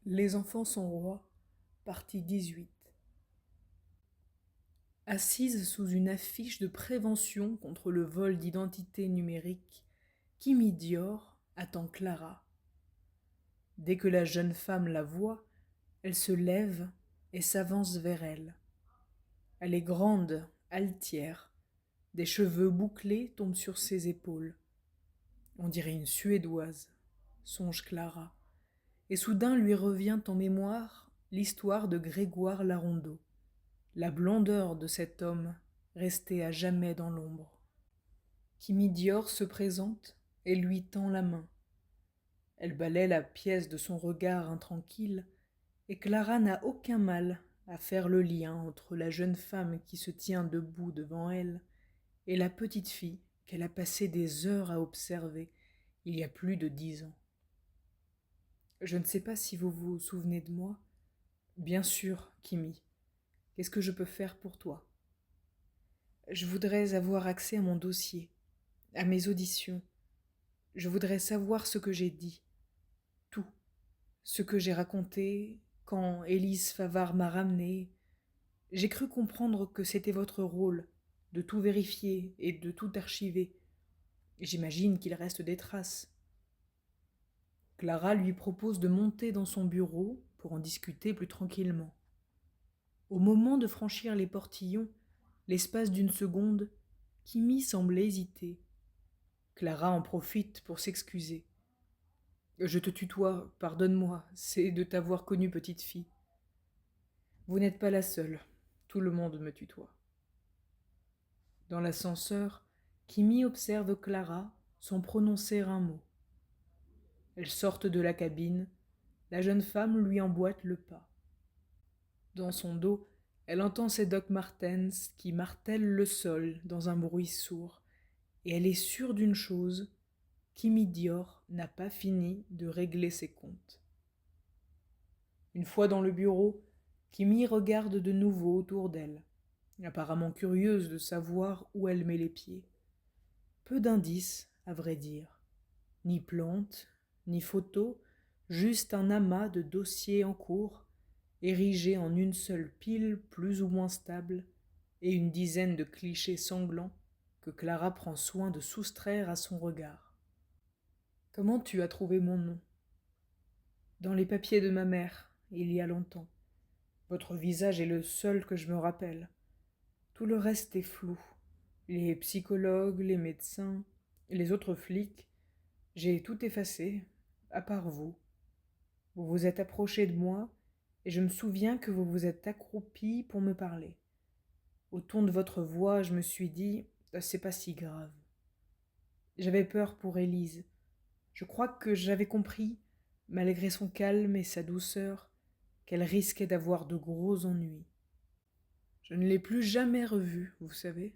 Les enfants sont rois, partie 18. Assise sous une affiche de prévention contre le vol d'identité numérique, Kimi Dior attend Clara. Dès que la jeune femme la voit, elle se lève et s'avance vers elle. Elle est grande, altière, des cheveux bouclés tombent sur ses épaules. On dirait une Suédoise, songe Clara, et soudain lui revient en mémoire l'histoire de Grégoire Larondeau, la blondeur de cet homme resté à jamais dans l'ombre. Kimi Dior se présente et lui tend la main. Elle balaie la pièce de son regard intranquille, et Clara n'a aucun mal à faire le lien entre la jeune femme qui se tient debout devant elle et la petite fille qu'elle a passé des heures à observer il y a plus de 10 ans. Je ne sais pas si vous vous souvenez de moi. Bien sûr, Kimi. Qu'est-ce que je peux faire pour toi? Je voudrais avoir accès à mon dossier, à mes auditions. Je voudrais savoir ce que j'ai dit. Tout. Ce que j'ai raconté quand Élise Favard m'a ramené. J'ai cru comprendre que c'était votre rôle, de tout vérifier et de tout archiver. J'imagine qu'il reste des traces. Clara lui propose de monter dans son bureau pour en discuter plus tranquillement. Au moment de franchir les portillons, l'espace d'une seconde, Kimi semble hésiter. Clara en profite pour s'excuser. « Je te tutoie, pardonne-moi, c'est de t'avoir connue petite fille. Vous n'êtes pas la seule, tout le monde me tutoie. » Dans l'ascenseur, Kimi observe Clara sans prononcer un mot. Elles sortent de la cabine, la jeune femme lui emboîte le pas. Dans son dos, elle entend ses Doc Martens qui martèlent le sol dans un bruit sourd, et elle est sûre d'une chose, Kimi Dior n'a pas fini de régler ses comptes. Une fois dans le bureau, Kimi regarde de nouveau autour d'elle, apparemment curieuse de savoir où elle met les pieds. Peu d'indices, à vrai dire. Ni plantes, ni photos, juste un amas de dossiers en cours, érigés en une seule pile plus ou moins stable, et une dizaine de clichés sanglants que Clara prend soin de soustraire à son regard. « Comment tu as trouvé mon nom ?»« Dans les papiers de ma mère, il y a longtemps. Votre visage est le seul que je me rappelle. Tout le reste est flou. Les psychologues, les médecins, les autres flics, j'ai tout effacé, à part vous. Vous vous êtes approché de moi, et je me souviens que vous vous êtes accroupi pour me parler. Au ton de votre voix, je me suis dit, c'est pas si grave. J'avais peur pour Élise. Je crois que j'avais compris, malgré son calme et sa douceur, qu'elle risquait d'avoir de gros ennuis. Je ne l'ai plus jamais revue, vous savez.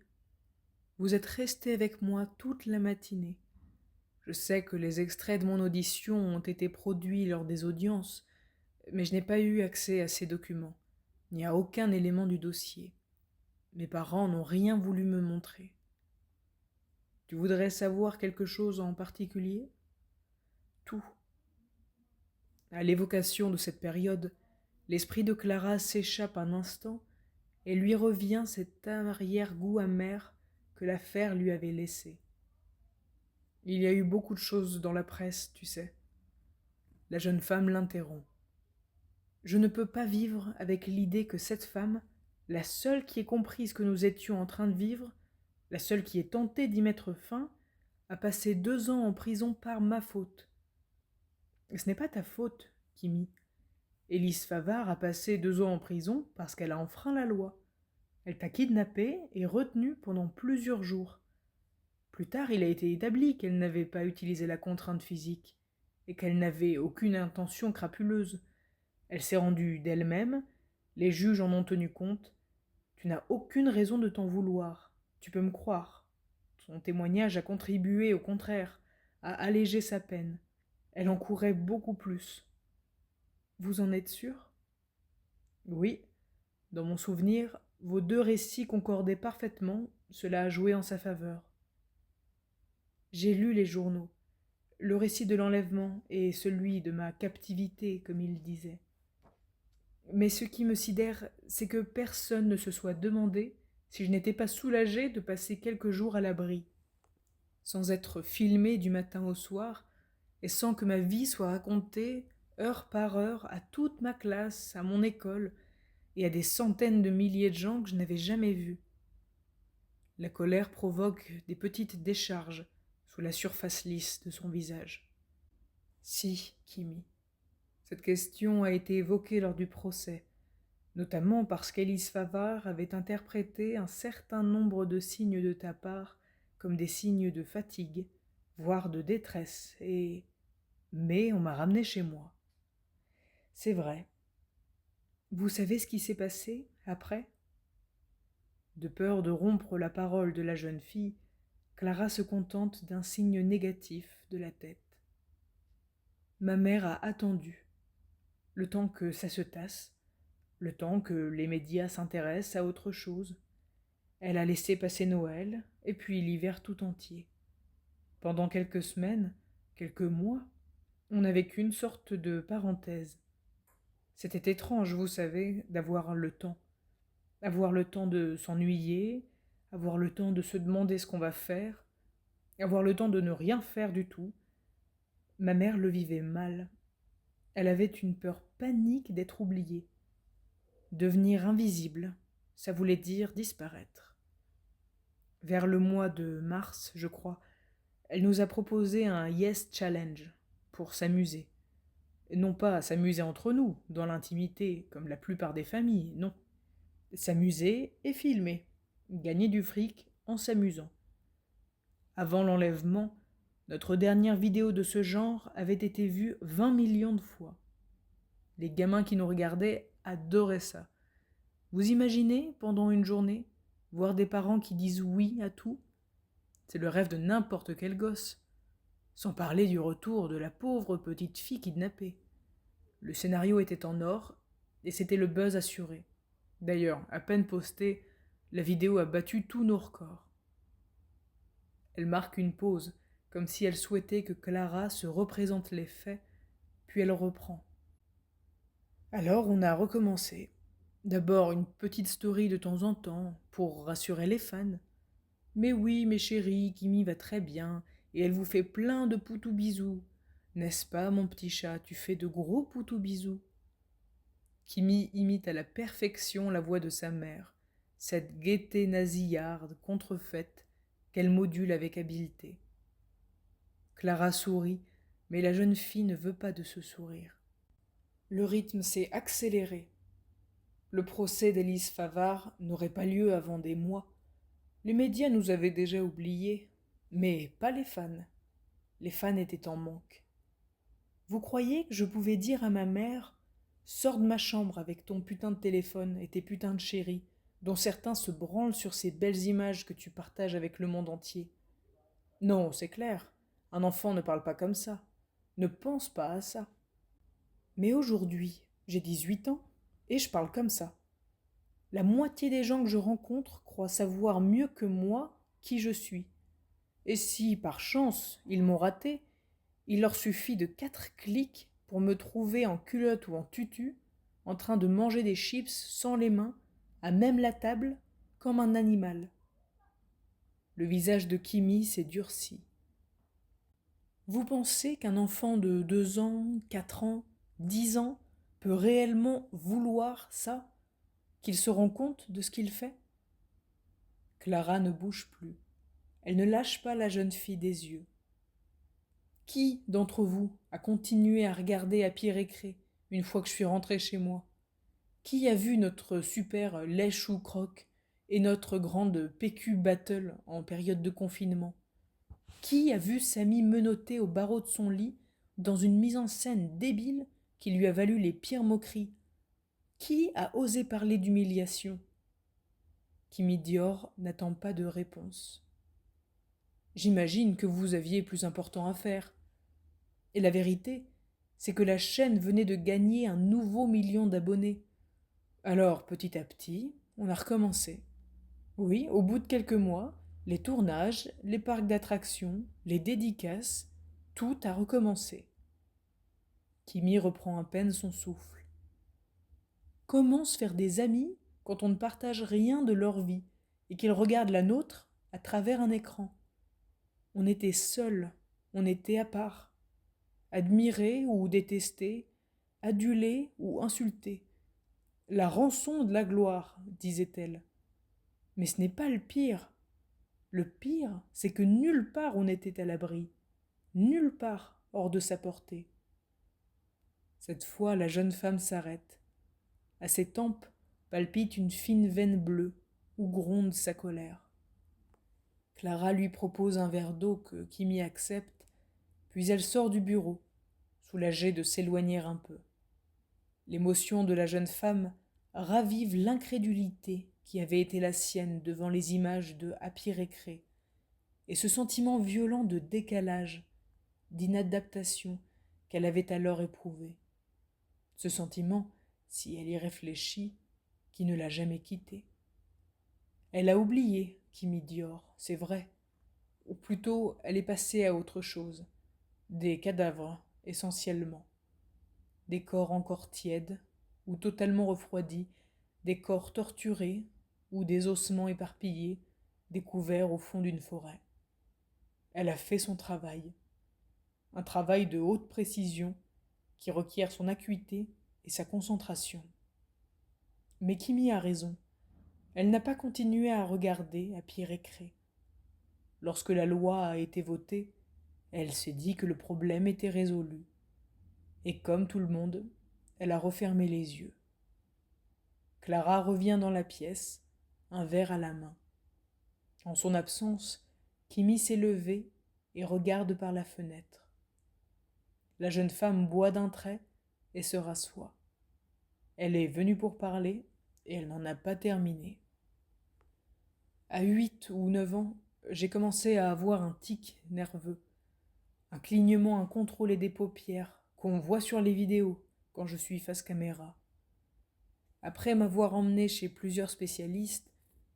Vous êtes resté avec moi toute la matinée. Je sais que les extraits de mon audition ont été produits lors des audiences, mais je n'ai pas eu accès à ces documents, ni à aucun élément du dossier. Mes parents n'ont rien voulu me montrer. Tu voudrais savoir quelque chose en particulier? Tout. À l'évocation de cette période, l'esprit de Clara s'échappe un instant et lui revient cet arrière-goût amer que l'affaire lui avait laissé. Il y a eu beaucoup de choses dans la presse, tu sais. La jeune femme l'interrompt. Je ne peux pas vivre avec l'idée que cette femme, la seule qui ait compris ce que nous étions en train de vivre, la seule qui ait tenté d'y mettre fin, a passé 2 ans en prison par ma faute. Ce n'est pas ta faute, Kimi. Élise Favard a passé 2 ans en prison parce qu'elle a enfreint la loi. Elle t'a kidnappé et retenu pendant plusieurs jours. Plus tard, il a été établi qu'elle n'avait pas utilisé la contrainte physique et qu'elle n'avait aucune intention crapuleuse. Elle s'est rendue d'elle-même, les juges en ont tenu compte. Tu n'as aucune raison de t'en vouloir, tu peux me croire. Son témoignage a contribué, au contraire, à alléger sa peine. Elle encourait beaucoup plus. Vous en êtes sûr? Oui. Dans mon souvenir, vos 2 récits concordaient parfaitement, cela a joué en sa faveur. J'ai lu les journaux. le récit de l'enlèvement et celui de ma captivité, comme il disait. Mais ce qui me sidère, c'est que personne ne se soit demandé si je n'étais pas soulagée de passer quelques jours à l'abri, sans être filmée du matin au soir, et sans que ma vie soit racontée heure par heure à toute ma classe, à mon école, et à des centaines de milliers de gens que je n'avais jamais vus. La colère provoque des petites décharges sous la surface lisse de son visage. Si, Kimi. Cette question a été évoquée lors du procès, notamment parce qu'Élise Favard avait interprété un certain nombre de signes de ta part comme des signes de fatigue, voire de détresse, mais on m'a ramené chez moi. C'est vrai. Vous savez ce qui s'est passé après ? De peur de rompre la parole de la jeune fille, Clara se contente d'un signe négatif de la tête. Ma mère a attendu, le temps que ça se tasse, le temps que les médias s'intéressent à autre chose. Elle a laissé passer Noël, et puis l'hiver tout entier. Pendant quelques semaines, quelques mois, on n'a vécu une sorte de parenthèse. C'était étrange, vous savez, d'avoir le temps. Avoir le temps de s'ennuyer, avoir le temps de se demander ce qu'on va faire, avoir le temps de ne rien faire du tout. Ma mère le vivait mal. Elle avait une peur panique d'être oubliée. Devenir invisible, ça voulait dire disparaître. Vers le mois de mars, je crois, elle nous a proposé un Yes Challenge pour s'amuser. Non pas s'amuser entre nous, dans l'intimité, comme la plupart des familles, non. S'amuser et filmer, gagner du fric en s'amusant. Avant l'enlèvement, notre dernière vidéo de ce genre avait été vue 20 millions de fois. Les gamins qui nous regardaient adoraient ça. Vous imaginez, pendant une journée, voir des parents qui disent oui à tout ? C'est le rêve de n'importe quel gosse. Sans parler du retour de la pauvre petite fille kidnappée. Le scénario était en or, et c'était le buzz assuré. D'ailleurs, à peine postée, la vidéo a battu tous nos records. Elle marque une pause, comme si elle souhaitait que Clara se représente les faits, puis elle reprend. Alors on a recommencé. D'abord une petite story de temps en temps, pour rassurer les fans. Mais oui, mes chéris, Kimi va très bien, et elle vous fait plein de poutous bisous. N'est-ce pas, mon petit chat, tu fais de gros poutous bisous. Kimi imite à la perfection la voix de sa mère, cette gaieté nasillarde, contrefaite, qu'elle module avec habileté. Clara sourit, mais la jeune fille ne veut pas de ce sourire. Le rythme s'est accéléré. Le procès d'Élise Favard n'aurait pas lieu avant des mois. Les médias nous avaient déjà oubliés, mais pas les fans. Les fans étaient en manque. Vous croyez que je pouvais dire à ma mère « Sors de ma chambre avec ton putain de téléphone et tes putains de chéris, dont certains se branlent sur ces belles images que tu partages avec le monde entier. » Non, c'est clair, un enfant ne parle pas comme ça, ne pense pas à ça. Mais aujourd'hui, j'ai 18 ans et je parle comme ça. La moitié des gens que je rencontre croient savoir mieux que moi qui je suis. Et si, par chance, ils m'ont raté, il leur suffit de 4 clics pour me trouver en culotte ou en tutu, en train de manger des chips sans les mains, à même la table, comme un animal. Le visage de Kimi s'est durci. Vous pensez qu'un enfant de 2 ans, 4 ans, 10 ans peut réellement vouloir ça ? Qu'il se rend compte de ce qu'il fait ? Clara ne bouge plus. Elle ne lâche pas la jeune fille des yeux. Qui d'entre vous a continué à regarder à pied récré une fois que je suis rentrée chez moi ? Qui a vu notre super lèche ou croque et notre grande PQ battle en période de confinement ? Qui a vu Samy menotté au barreau de son lit dans une mise en scène débile qui lui a valu les pires moqueries ? Qui a osé parler d'humiliation ? Kimi Dior n'attend pas de réponse. J'imagine que vous aviez plus important à faire. Et la vérité, c'est que la chaîne venait de gagner un nouveau million d'abonnés. Alors, petit à petit, on a recommencé. Oui, au bout de quelques mois, les tournages, les parcs d'attractions, les dédicaces, Tout a recommencé. Kimi reprend à peine son souffle. Comment se faire des amis quand on ne partage rien de leur vie et qu'ils regardent la nôtre à travers un écran? On était seuls, on était à part, admirés ou détestés, adulés ou insultés. La rançon de la gloire, disait-elle. Mais ce n'est pas le pire. Le pire, c'est que nulle part on n'était à l'abri, nulle part hors de sa portée. Cette fois, la jeune femme s'arrête. À ses tempes palpite une fine veine bleue où gronde sa colère. Clara lui propose un verre d'eau que Kimi accepte, puis elle sort du bureau, soulagée de s'éloigner un peu. L'émotion de la jeune femme ravive l'incrédulité qui avait été la sienne devant les images de Happy Récré, et ce sentiment violent de décalage, d'inadaptation qu'elle avait alors éprouvé. Ce sentiment, si elle y réfléchit, qui ne l'a jamais quittée. Elle a oublié Kimi Dior, c'est vrai, ou plutôt elle est passée à autre chose, des cadavres essentiellement, des corps encore tièdes ou totalement refroidis, des corps torturés ou des ossements éparpillés, découverts au fond d'une forêt. Elle a fait son travail, un travail de haute précision qui requiert son acuité et sa concentration. Mais Kimi a raison. Elle n'a pas continué à regarder à pied récré. Lorsque la loi a été votée, elle s'est dit que le problème était résolu. Et comme tout le monde, elle a refermé les yeux. Clara revient dans la pièce, un verre à la main. En son absence, Kimi s'est levée et regarde par la fenêtre. La jeune femme boit d'un trait et se rassoit. Elle est venue pour parler et elle n'en a pas terminé. À 8 ou 9 ans, j'ai commencé à avoir un tic nerveux, un clignement incontrôlé des paupières qu'on voit sur les vidéos quand je suis face caméra. Après m'avoir emmené chez plusieurs spécialistes,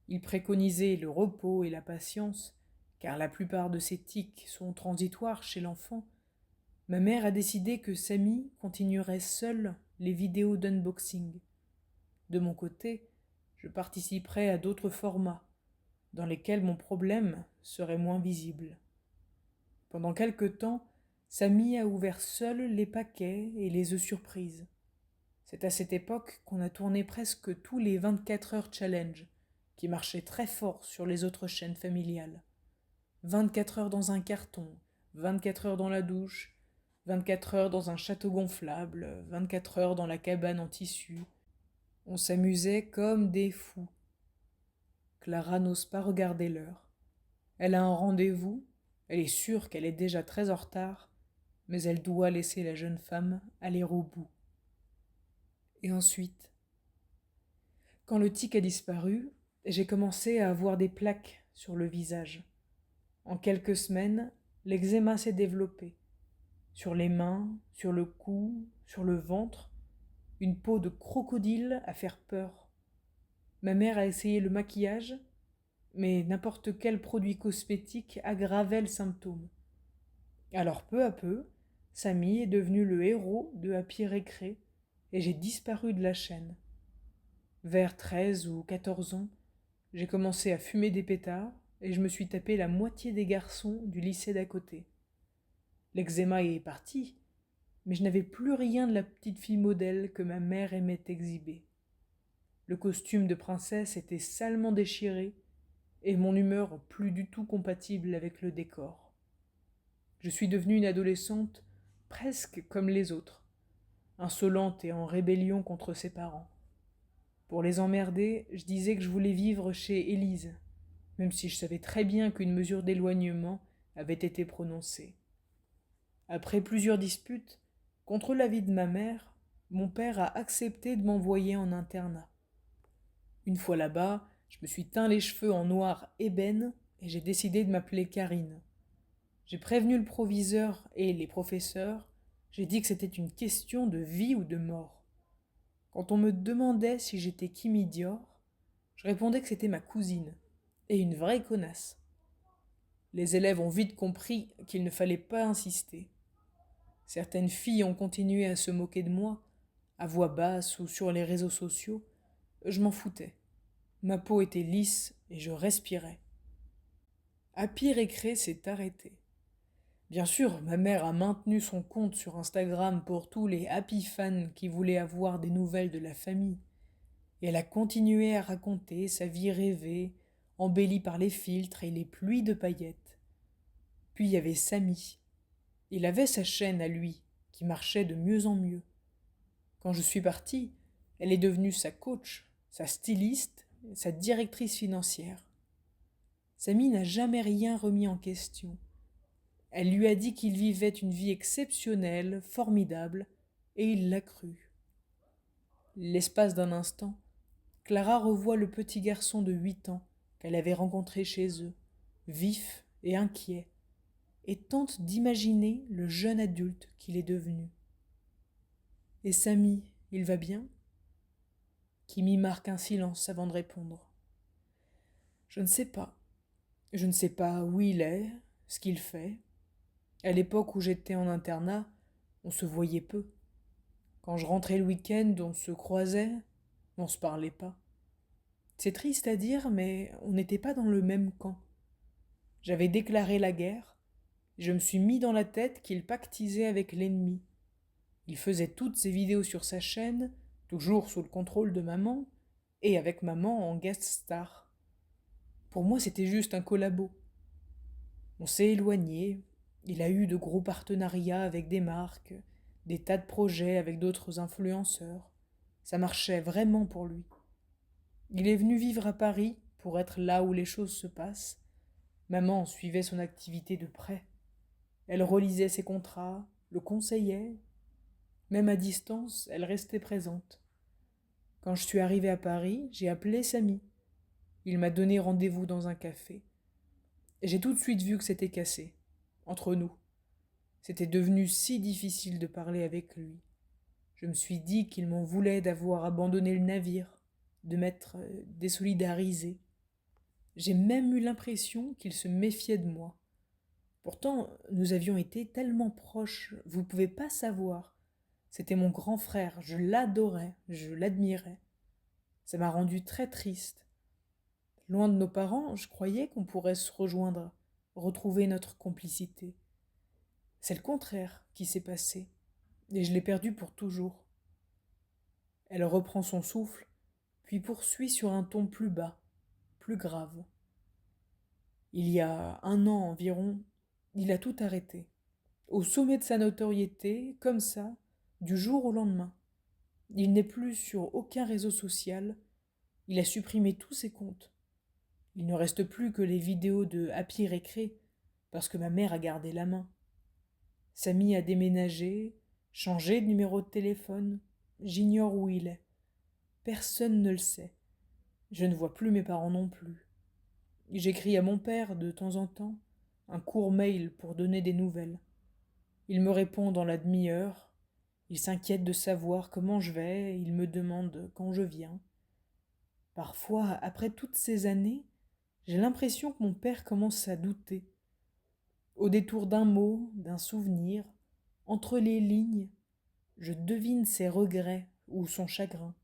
ils préconisaient le repos et la patience, car la plupart de ces tics sont transitoires chez l'enfant. Ma mère a décidé que Samy continuerait seul les vidéos d'unboxing. De mon côté, je participerai à d'autres formats, dans lesquels mon problème serait moins visible. Pendant quelque temps, Samy a ouvert seul les paquets et les œufs surprises. C'est à cette époque qu'on a tourné presque tous les 24 heures challenge, qui marchaient très fort sur les autres chaînes familiales. 24 heures dans un carton, 24 heures dans la douche, 24 heures dans un château gonflable, 24 heures dans la cabane en tissu. On s'amusait comme des fous. Clara n'ose pas regarder l'heure. Elle a un rendez-vous, elle est sûre qu'elle est déjà très en retard, mais elle doit laisser la jeune femme aller au bout. Et ensuite, quand le tic a disparu, j'ai commencé à avoir des plaques sur le visage. En quelques semaines, l'eczéma s'est développé. Sur les mains, sur le cou, sur le ventre, une peau de crocodile à faire peur. Ma mère a essayé le maquillage, mais n'importe quel produit cosmétique aggravait le symptôme. Alors peu à peu, Samy est devenu le héros de Happy Récré et j'ai disparu de la chaîne. Vers 13 ou 14 ans, j'ai commencé à fumer des pétards et je me suis tapé la moitié des garçons du lycée d'à côté. L'eczéma est parti, mais je n'avais plus rien de la petite fille modèle que ma mère aimait exhiber. Le costume de princesse était salement déchiré et mon humeur plus du tout compatible avec le décor. Je suis devenue une adolescente presque comme les autres, insolente et en rébellion contre ses parents. Pour les emmerder, je disais que je voulais vivre chez Élise, même si je savais très bien qu'une mesure d'éloignement avait été prononcée. Après plusieurs disputes, contre l'avis de ma mère, mon père a accepté de m'envoyer en internat. Une fois là-bas, je me suis teint les cheveux en noir ébène et j'ai décidé de m'appeler Karine. J'ai prévenu le proviseur et les professeurs, j'ai dit que c'était une question de vie ou de mort. Quand on me demandait si j'étais Kimi Dior, je répondais que c'était ma cousine, et une vraie connasse. Les élèves ont vite compris qu'il ne fallait pas insister. Certaines filles ont continué à se moquer de moi, à voix basse ou sur les réseaux sociaux. Je m'en foutais. Ma peau était lisse et je respirais. Happy Récré s'est arrêté. Bien sûr, ma mère a maintenu son compte sur Instagram pour tous les happy fans qui voulaient avoir des nouvelles de la famille. Et elle a continué à raconter sa vie rêvée, embellie par les filtres et les pluies de paillettes. Puis il y avait Samy. Il avait sa chaîne à lui, qui marchait de mieux en mieux. Quand je suis partie, elle est devenue sa coach, sa styliste, sa directrice financière. Samy n'a jamais rien remis en question. Elle lui a dit qu'il vivait une vie exceptionnelle, formidable, et il l'a cru. L'espace d'un instant, Clara revoit le petit garçon de 8 ans qu'elle avait rencontré chez eux, vif et inquiet, et tente d'imaginer le jeune adulte qu'il est devenu. Et Samy, il va bien ? Kimi marque un silence avant de répondre. Je ne sais pas. Je ne sais pas où il est, ce qu'il fait. À l'époque où j'étais en internat, on se voyait peu. Quand je rentrais le week-end, on se croisait, on se parlait pas. C'est triste à dire, mais on n'était pas dans le même camp. J'avais déclaré la guerre, et je me suis mis dans la tête qu'il pactisait avec l'ennemi. Il faisait toutes ses vidéos sur sa chaîne, toujours sous le contrôle de maman, et avec maman en guest star. Pour moi, c'était juste un collabo. On s'est éloigné, il a eu de gros partenariats avec des marques, des tas de projets avec d'autres influenceurs. Ça marchait vraiment pour lui. Il est venu vivre à Paris pour être là où les choses se passent. Maman suivait son activité de près. Elle relisait ses contrats, le conseillait. Même à distance, elle restait présente. Quand je suis arrivée à Paris, j'ai appelé Samy. Il m'a donné rendez-vous dans un café. Et j'ai tout de suite vu que c'était cassé, entre nous. C'était devenu si difficile de parler avec lui. Je me suis dit qu'il m'en voulait d'avoir abandonné le navire, de m'être désolidarisée. J'ai même eu l'impression qu'il se méfiait de moi. Pourtant, nous avions été tellement proches, vous pouvez pas savoir. C'était mon grand frère, je l'adorais, je l'admirais. Ça m'a rendue très triste. Loin de nos parents, je croyais qu'on pourrait se rejoindre, retrouver notre complicité. C'est le contraire qui s'est passé, et je l'ai perdu pour toujours. Elle reprend son souffle, puis poursuit sur un ton plus bas, plus grave. Il y a 1 an environ, il a tout arrêté. Au sommet de sa notoriété, comme ça, du jour au lendemain. Il n'est plus sur aucun réseau social, il a supprimé tous ses comptes. Il ne reste plus que les vidéos de Happy Récré, parce que ma mère a gardé la main. Samy a déménagé, changé de numéro de téléphone, j'ignore où il est. Personne ne le sait. Je ne vois plus mes parents non plus. J'écris à mon père de temps en temps, un court mail pour donner des nouvelles. Il me répond dans la demi-heure, il s'inquiète de savoir comment je vais, il me demande quand je viens. Parfois, après toutes ces années, j'ai l'impression que mon père commence à douter. Au détour d'un mot, d'un souvenir, entre les lignes, je devine ses regrets ou son chagrin.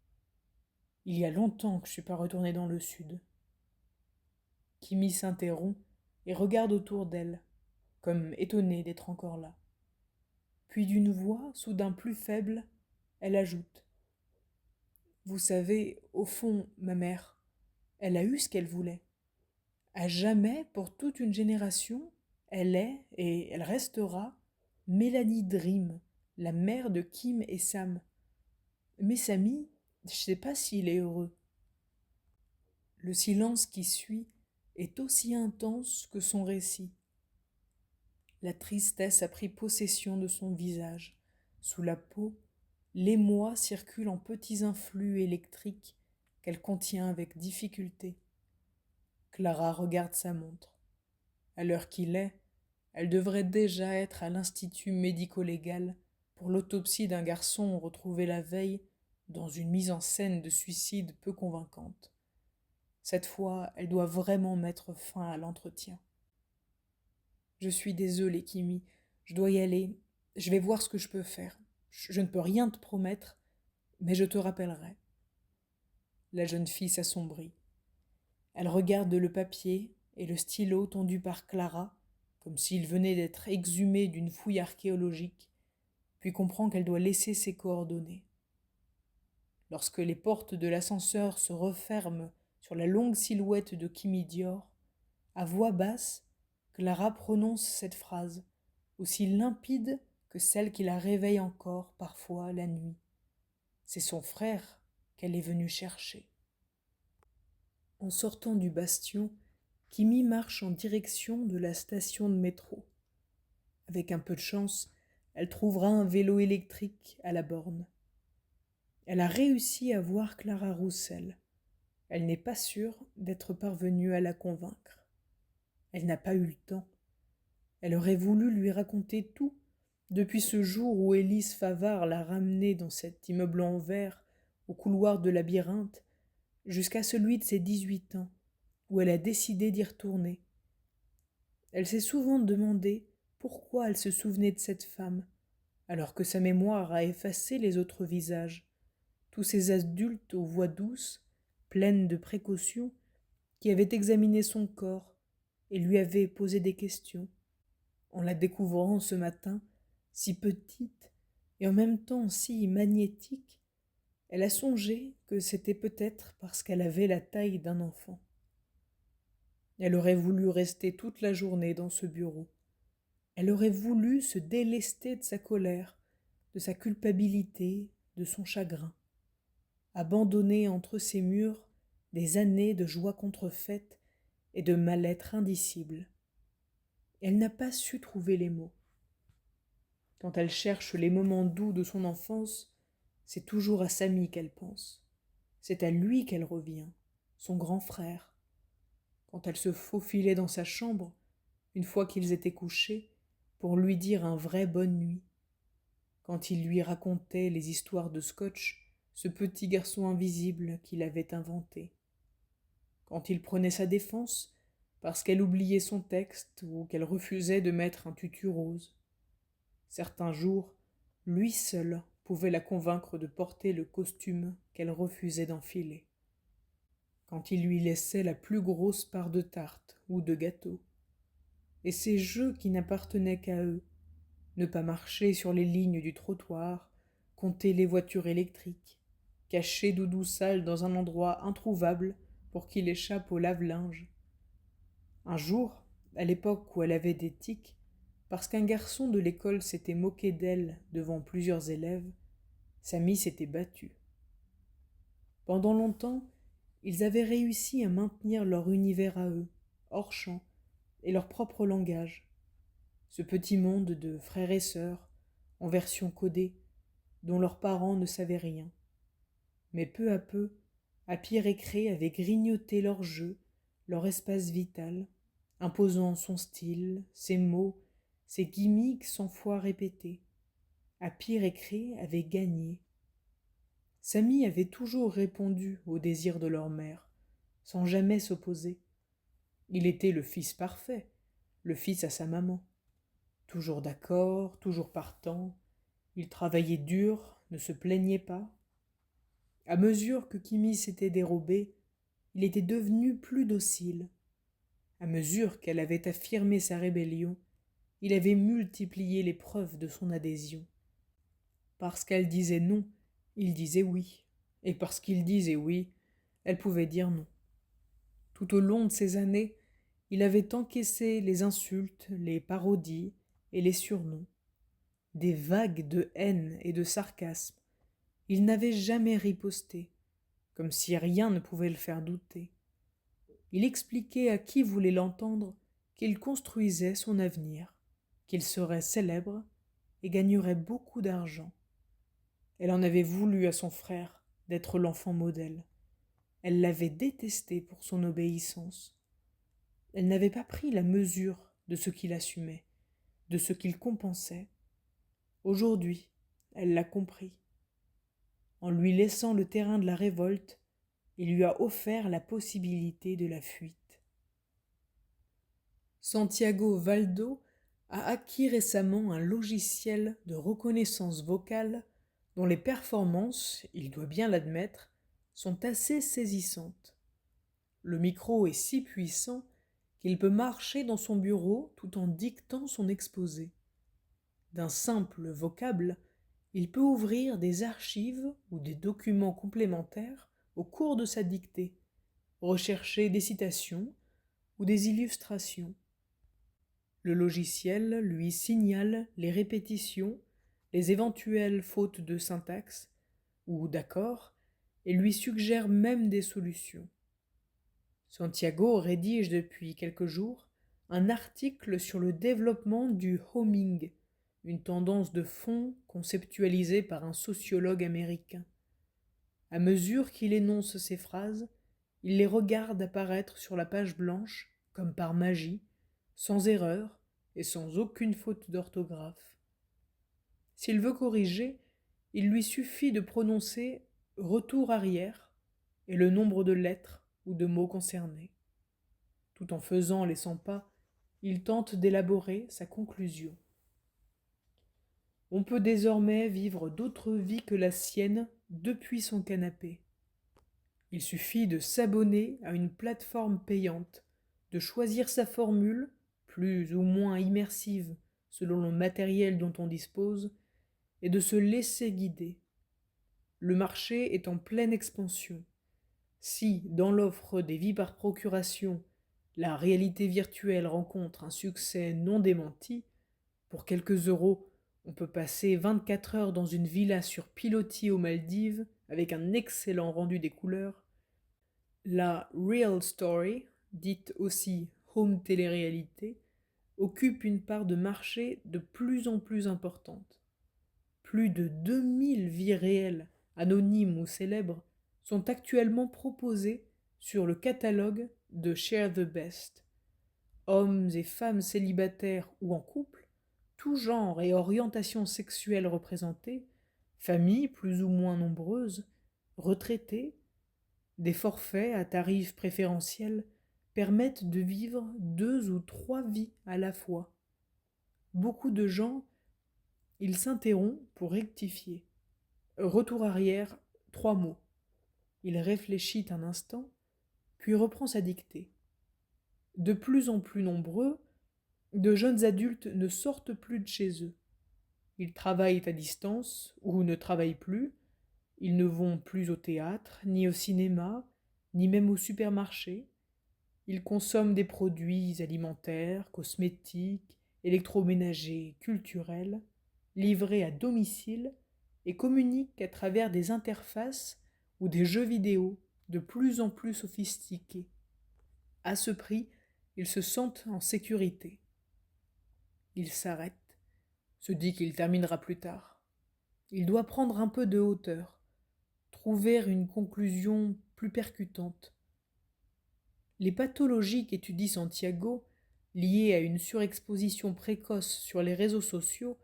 Il y a longtemps que je ne suis pas retournée dans le sud. Kimi s'interrompt et regarde autour d'elle, comme étonnée d'être encore là. Puis d'une voix soudain plus faible, elle ajoute : « Vous savez, au fond, ma mère, elle a eu ce qu'elle voulait. À jamais, pour toute une génération, elle est, et elle restera, Mélanie Dream, la mère de Kim et Sam. Mais Samy, je ne sais pas s'il est heureux. » Le silence qui suit est aussi intense que son récit. La tristesse a pris possession de son visage. Sous la peau, l'émoi circule en petits influx électriques qu'elle contient avec difficulté. Clara regarde sa montre. À l'heure qu'il est, elle devrait déjà être à l'institut médico-légal pour l'autopsie d'un garçon retrouvé la veille dans une mise en scène de suicide peu convaincante. Cette fois, elle doit vraiment mettre fin à l'entretien. « Je suis désolée, Kimi, je dois y aller. Je vais voir ce que je peux faire. Je ne peux rien te promettre, mais je te rappellerai. » La jeune fille s'assombrit. Elle regarde le papier et le stylo tendu par Clara, comme s'il venait d'être exhumé d'une fouille archéologique, puis comprend qu'elle doit laisser ses coordonnées. Lorsque les portes de l'ascenseur se referment sur la longue silhouette de Kimi Dior, à voix basse, Clara prononce cette phrase, aussi limpide que celle qui la réveille encore parfois la nuit. C'est son frère qu'elle est venue chercher. En sortant du bastion, Kimi marche en direction de la station de métro. Avec un peu de chance, elle trouvera un vélo électrique à la borne. Elle a réussi à voir Clara Roussel. Elle n'est pas sûre d'être parvenue à la convaincre. Elle n'a pas eu le temps. Elle aurait voulu lui raconter tout, depuis ce jour où Élise Favard l'a ramenée dans cet immeuble en verre, au couloir de labyrinthe, jusqu'à celui de ses 18 ans, où elle a décidé d'y retourner. Elle s'est souvent demandé pourquoi elle se souvenait de cette femme, alors que sa mémoire a effacé les autres visages, tous ces adultes aux voix douces, pleines de précautions, qui avaient examiné son corps et lui avaient posé des questions. En la découvrant ce matin, si petite et en même temps si magnétique, elle a songé que c'était peut-être parce qu'elle avait la taille d'un enfant. Elle aurait voulu rester toute la journée dans ce bureau. Elle aurait voulu se délester de sa colère, de sa culpabilité, de son chagrin. Abandonner entre ces murs des années de joie contrefaite et de mal-être indicible. Elle n'a pas su trouver les mots. Quand elle cherche les moments doux de son enfance, c'est toujours à Samy qu'elle pense. C'est à lui qu'elle revient, son grand frère. Quand elle se faufilait dans sa chambre, une fois qu'ils étaient couchés, pour lui dire un vrai bonne nuit. Quand il lui racontait les histoires de Scotch, ce petit garçon invisible qu'il avait inventé. Quand il prenait sa défense, parce qu'elle oubliait son texte ou qu'elle refusait de mettre un tutu rose. Certains jours, lui seul pouvait la convaincre de porter le costume qu'elle refusait d'enfiler. Quand il lui laissait la plus grosse part de tarte ou de gâteau. Et ces jeux qui n'appartenaient qu'à eux, ne pas marcher sur les lignes du trottoir, compter les voitures électriques, cacher Doudou sale dans un endroit introuvable pour qu'il échappe au lave-linge. Un jour, à l'époque où elle avait des tics, parce qu'un garçon de l'école s'était moqué d'elle devant plusieurs élèves, Samy s'était battu. Pendant longtemps, ils avaient réussi à maintenir leur univers à eux, hors champ, et leur propre langage. Ce petit monde de frères et sœurs, en version codée, dont leurs parents ne savaient rien. Mais peu à peu, Happy Récré avait grignoté leur jeu, leur espace vital, imposant son style, ses mots, ses gimmicks 100 fois répétés. Happy Récré avait gagné. Samy avait toujours répondu aux désirs de leur mère, sans jamais s'opposer. Il était le fils parfait, le fils à sa maman. Toujours d'accord, toujours partant, il travaillait dur, ne se plaignait pas. À mesure que Kimi s'était dérobé, il était devenu plus docile. À mesure qu'elle avait affirmé sa rébellion, il avait multiplié les preuves de son adhésion. Parce qu'elle disait non, il disait oui, et parce qu'il disait oui, elle pouvait dire non. Tout au long de ces années, il avait encaissé les insultes, les parodies et les surnoms. Des vagues de haine et de sarcasme. Il n'avait jamais riposté, comme si rien ne pouvait le faire douter. Il expliquait à qui voulait l'entendre qu'il construisait son avenir, qu'il serait célèbre et gagnerait beaucoup d'argent. Elle en avait voulu à son frère d'être l'enfant modèle. Elle l'avait détesté pour son obéissance. Elle n'avait pas pris la mesure de ce qu'il assumait, de ce qu'il compensait. Aujourd'hui, elle l'a compris. En lui laissant le terrain de la révolte, il lui a offert la possibilité de la fuite. Santiago Valdo a acquis récemment un logiciel de reconnaissance vocale dont les performances, il doit bien l'admettre, sont assez saisissantes. Le micro est si puissant qu'il peut marcher dans son bureau tout en dictant son exposé. D'un simple vocable, il peut ouvrir des archives ou des documents complémentaires au cours de sa dictée, rechercher des citations ou des illustrations. Le logiciel lui signale les répétitions, les éventuelles fautes de syntaxe ou d'accord et lui suggère même des solutions. Santiago rédige depuis quelques jours un article sur le développement du homing, une tendance de fond conceptualisée par un sociologue américain. À mesure qu'il énonce ces phrases, il les regarde apparaître sur la page blanche, comme par magie, sans erreur et sans aucune faute d'orthographe. S'il veut corriger, il lui suffit de prononcer retour arrière et le nombre de lettres ou de mots concernés. Tout en faisant les 100 pas, il tente d'élaborer sa conclusion. On peut désormais vivre d'autres vies que la sienne depuis son canapé. Il suffit de s'abonner à une plateforme payante, de choisir sa formule, plus ou moins immersive selon le matériel dont on dispose, et de se laisser guider. Le marché est en pleine expansion. Si, dans l'offre des vies par procuration, la réalité virtuelle rencontre un succès non démenti, pour quelques euros, on peut passer 24 heures dans une villa sur pilotis aux Maldives avec un excellent rendu des couleurs. La real story, dite aussi home télé-réalité, occupe une part de marché de plus en plus importante. Plus de 2000 vies réelles, anonymes ou célèbres, sont actuellement proposées sur le catalogue de Share the Best. Hommes et femmes célibataires ou en couple, tout genre et orientation sexuelle représentés, familles plus ou moins nombreuses, retraités, des forfaits à tarifs préférentiels permettent de vivre 2 ou 3 vies à la fois. Beaucoup de gens, il s'interrompt pour rectifier. Retour arrière, 3 mots. Il réfléchit un instant, puis reprend sa dictée. De plus en plus nombreux, de jeunes adultes ne sortent plus de chez eux. Ils travaillent à distance ou ne travaillent plus. Ils ne vont plus au théâtre, ni au cinéma, ni même au supermarché. Ils consomment des produits alimentaires, cosmétiques, électroménagers, culturels, livrés à domicile et communiquent à travers des interfaces ou des jeux vidéo de plus en plus sophistiqués. À ce prix, ils se sentent en sécurité. Il s'arrête, se dit qu'il terminera plus tard. Il doit prendre un peu de hauteur, trouver une conclusion plus percutante. Les pathologies qu'étudie Santiago, liées à une surexposition précoce sur les réseaux sociaux,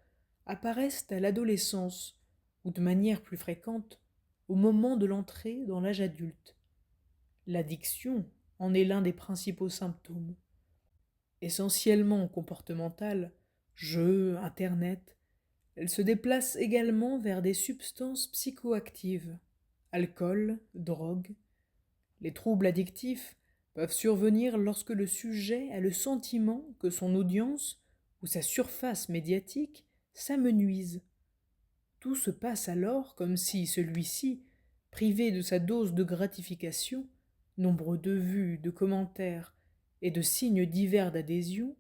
apparaissent à l'adolescence ou de manière plus fréquente au moment de l'entrée dans l'âge adulte. L'addiction en est l'un des principaux symptômes. Essentiellement comportementale, jeux, internet, elle se déplace également vers des substances psychoactives, alcool, drogue. Les troubles addictifs peuvent survenir lorsque le sujet a le sentiment que son audience ou sa surface médiatique s'amenuise. Tout se passe alors comme si celui-ci, privé de sa dose de gratification, nombre de vues, de commentaires et de signes divers d'adhésion,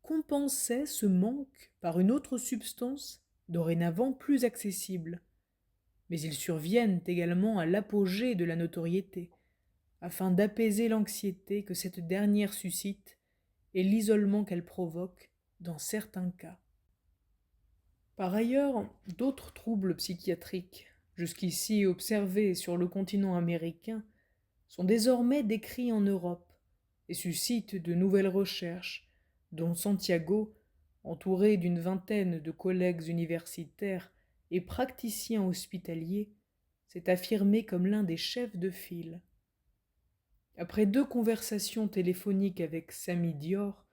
compensait ce manque par une autre substance dorénavant plus accessible. Mais ils surviennent également à l'apogée de la notoriété, afin d'apaiser l'anxiété que cette dernière suscite et l'isolement qu'elle provoque dans certains cas. Par ailleurs, d'autres troubles psychiatriques, jusqu'ici observés sur le continent américain, sont désormais décrits en Europe et suscitent de nouvelles recherches, dont Santiago, entouré d'une vingtaine de collègues universitaires et praticiens hospitaliers, s'est affirmé comme l'un des chefs de file. Après 2 conversations téléphoniques avec Samy Dior,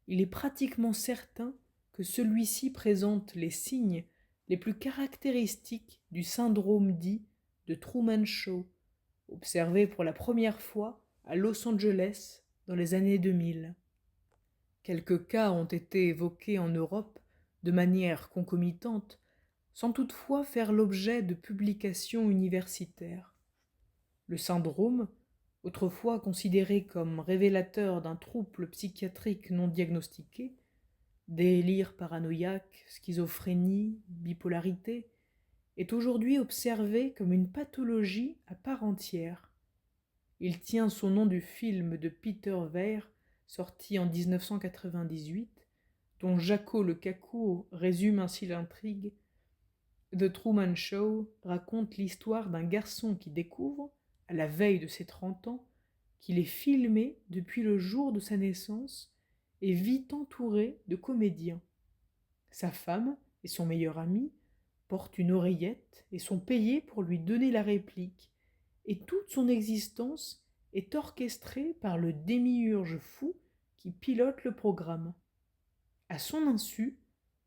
il est pratiquement certain que celui-ci présente les signes les plus caractéristiques du syndrome dit de Truman Show, observé pour la première fois à Los Angeles dans les années 2000. Quelques cas ont été évoqués en Europe de manière concomitante, sans toutefois faire l'objet de publications universitaires. Le syndrome, autrefois considéré comme révélateur d'un trouble psychiatrique non diagnostiqué, délire paranoïaque, schizophrénie, bipolarité, est aujourd'hui observé comme une pathologie à part entière. Il tient son nom du film de Peter Weir, sorti en 1998, dont Jaco le Cacou résume ainsi l'intrigue. The Truman Show raconte l'histoire d'un garçon qui découvre, à la veille de ses 30 ans, qu'il est filmé depuis le jour de sa naissance et vit entouré de comédiens. Sa femme et son meilleur ami portent une oreillette et sont payés pour lui donner la réplique, et toute son existence est orchestrée par le démiurge fou qui pilote le programme. À son insu,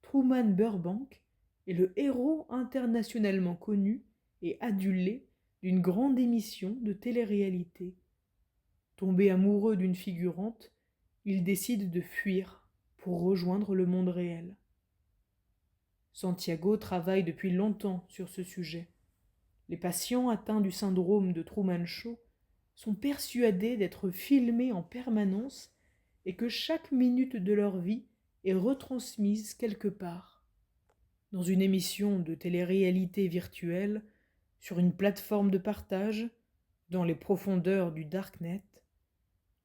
Truman Burbank est le héros internationalement connu et adulé d'une grande émission de télé-réalité. Tombé amoureux d'une figurante, il décide de fuir pour rejoindre le monde réel. Santiago travaille depuis longtemps sur ce sujet. Les patients atteints du syndrome de Truman Show sont persuadés d'être filmés en permanence et que chaque minute de leur vie est retransmise quelque part. Dans une émission de télé-réalité virtuelle, sur une plateforme de partage, dans les profondeurs du Darknet,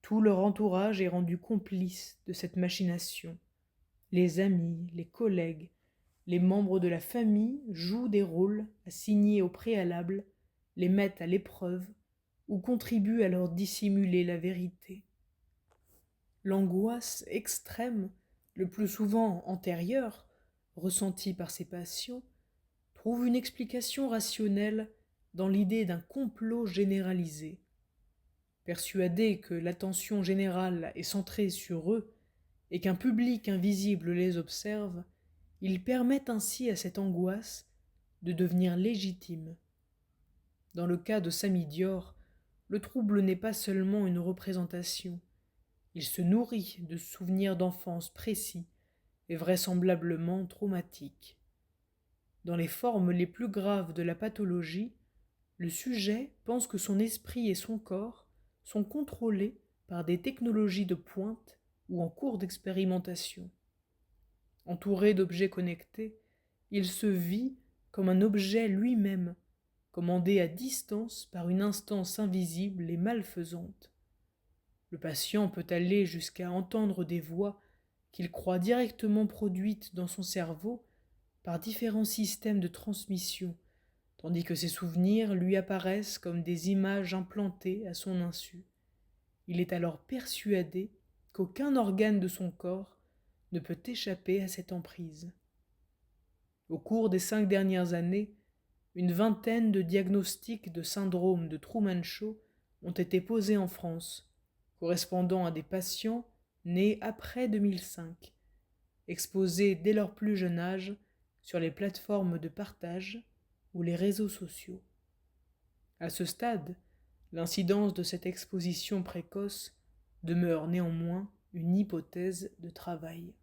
tout leur entourage est rendu complice de cette machination. Les amis, les collègues, les membres de la famille jouent des rôles assignés au préalable, les mettent à l'épreuve ou contribuent à leur dissimuler la vérité. L'angoisse extrême, le plus souvent antérieure, ressentie par ces patients, trouve une explication rationnelle dans l'idée d'un complot généralisé. Persuadés que l'attention générale est centrée sur eux et qu'un public invisible les observe, ils permettent ainsi à cette angoisse de devenir légitime. Dans le cas de Samy Dior, le trouble n'est pas seulement une représentation. Il se nourrit de souvenirs d'enfance précis et vraisemblablement traumatiques. Dans les formes les plus graves de la pathologie, le sujet pense que son esprit et son corps sont contrôlés par des technologies de pointe ou en cours d'expérimentation. Entouré d'objets connectés, il se vit comme un objet lui-même, commandé à distance par une instance invisible et malfaisante. Le patient peut aller jusqu'à entendre des voix qu'il croit directement produites dans son cerveau par différents systèmes de transmission, tandis que ses souvenirs lui apparaissent comme des images implantées à son insu. Il est alors persuadé qu'aucun organe de son corps ne peut échapper à cette emprise. Au cours des 5 dernières années, une vingtaine de diagnostics de syndrome de Truman Show ont été posés en France, correspondant à des patients nés après 2005, exposés dès leur plus jeune âge sur les plateformes de partage ou les réseaux sociaux. À ce stade, l'incidence de cette exposition précoce demeure néanmoins une hypothèse de travail.